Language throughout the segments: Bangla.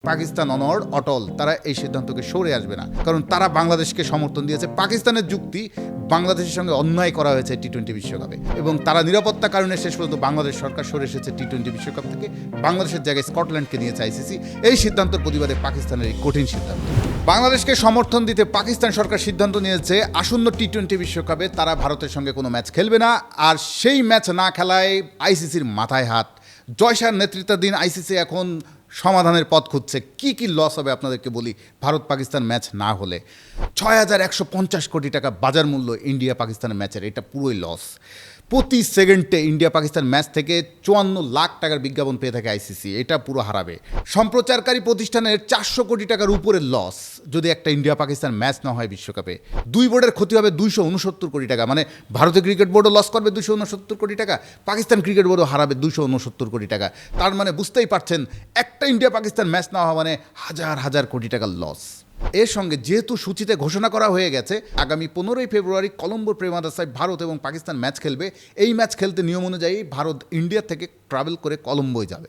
পাকিস্তান অনড় অটল, তারা এই সিদ্ধান্তকে সরে আসবে না, কারণ তারা বাংলাদেশকে সমর্থন দিয়েছে। পাকিস্তানের যুক্তি, বাংলাদেশের সঙ্গে অন্যায় করা হয়েছে টি-20 বিশ্বকাপে, এবং তারা নিরাপত্তা কারণে শেষ পর্যন্ত বাংলাদেশ সরকার সরে এসেছে টি-20 বিশ্বকাপ থেকে। বাংলাদেশের জায়গায় স্কটল্যান্ডকে নিয়েছে আইসিসি। এই সিদ্ধান্তের প্রতিবাদে পাকিস্তানের এই কঠিন সিদ্ধান্ত। বাংলাদেশকে সমর্থন দিতে পাকিস্তান সরকার সিদ্ধান্ত নিয়েছে আসন্ন টি-20 বিশ্বকাপে তারা ভারতের সঙ্গে কোনো ম্যাচ খেলবে না, আর সেই ম্যাচ না খেলায় আইসিসির মাথায় হাত। জয়শাহর নেতৃত্বাধীন আইসিসি এখন সমাধানের পথ খুঁজছে। কি কি লস হবে আপনাদেরকে বলি। ভারত পাকিস্তান ম্যাচ না হলে ৬,১৫০ কোটি টাকা বাজার মূল্য ইন্ডিয়া পাকিস্তানের ম্যাচের, এটা পুরোই লস। প্রতি সেকেন্ডে ইন্ডিয়া পাকিস্তান ম্যাচ থেকে ৫৪ লাখ টাকার বিজ্ঞাপন পেয়ে থাকে আইসিসি, এটা পুরো হারাবে। সম্প্রচারকারী প্রতিষ্ঠানের ৪০০ কোটি টাকার উপরে লস যদি একটা ইন্ডিয়া পাকিস্তান ম্যাচ না হয় বিশ্বকাপে। দুই বোর্ডের ক্ষতি হবে ২৬৯ কোটি টাকা, মানে ভারতীয় ক্রিকেট বোর্ডও লস করবে ২৬৯ কোটি টাকা, পাকিস্তান ক্রিকেট বোর্ডও হারাবে ২৬৯ কোটি টাকা। তার মানে বুঝতেই পারছেন, একটা ইন্ডিয়া পাকিস্তান ম্যাচ না হওয়া মানে হাজার হাজার কোটি টাকার লস। এর সঙ্গে যেহেতু সূচিতে ঘোষণা করা হয়ে গেছে আগামী ১৫ই ফেব্রুয়ারি কলম্বোর প্রেমাদাসায় ভারত এবং পাকিস্তান ম্যাচ খেলবে, এই ম্যাচ খেলতে নিয়ম অনুযায়ী ভারত ইন্ডিয়া থেকে ট্রাভেল করে কলম্বোয় যাবে।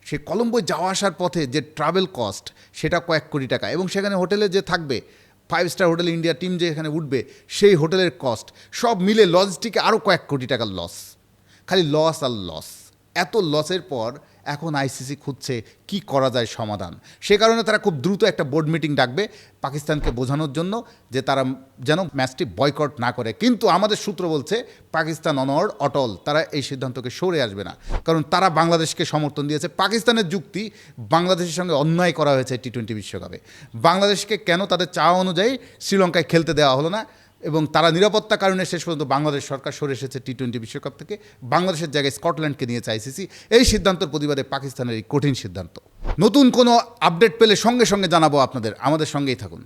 সে কলম্বোয় যাওয়া আসার পথে যে ট্রাভেল কস্ট, সেটা কয়েক কোটি টাকা, এবং সেখানে হোটেলে যে থাকবে 5 স্টার হোটেল, ইন্ডিয়া টিম যে এখানে উঠবে সেই হোটেলের কস্ট, সব মিলে লজিস্টিকে আরও কয়েক কোটি টাকার লস। খালি লস আর লস। এত লসের পর এখন আইসিসি খুঁজছে কি করা যায় সমাধান। সে কারণে তারা খুব দ্রুত একটা বোর্ড মিটিং ডাকবে পাকিস্তানকে বোঝানোর জন্য যে তারা যেন ম্যাচটি বয়কট না করে। কিন্তু আমাদের সূত্র বলছে পাকিস্তান অনড় অটল, তারা এই সিদ্ধান্তকে সরে আসবে না, কারণ তারা বাংলাদেশকে সমর্থন দিয়েছে। পাকিস্তানের যুক্তি, বাংলাদেশের সঙ্গে অন্যায় করা হয়েছে টি-20 বিশ্বকাপে। বাংলাদেশকে কেন তাদের চাওয়া অনুযায়ী শ্রীলঙ্কায় খেলতে দেওয়া হলো না, এবং তারা নিরাপত্তা কারণে শেষ পর্যন্ত বাংলাদেশ সরকার সরে এসেছে টি-20 বিশ্বকাপ থেকে। বাংলাদেশের জায়গায় স্কটল্যান্ডকে নিয়েছে আইসিসি। এই সিদ্ধান্তের প্রতিবাদে পাকিস্তানের এই কঠিন সিদ্ধান্ত। নতুন কোনো আপডেট পেলে সঙ্গে সঙ্গে জানাবো আপনাদের, আমাদের সঙ্গেই থাকুন।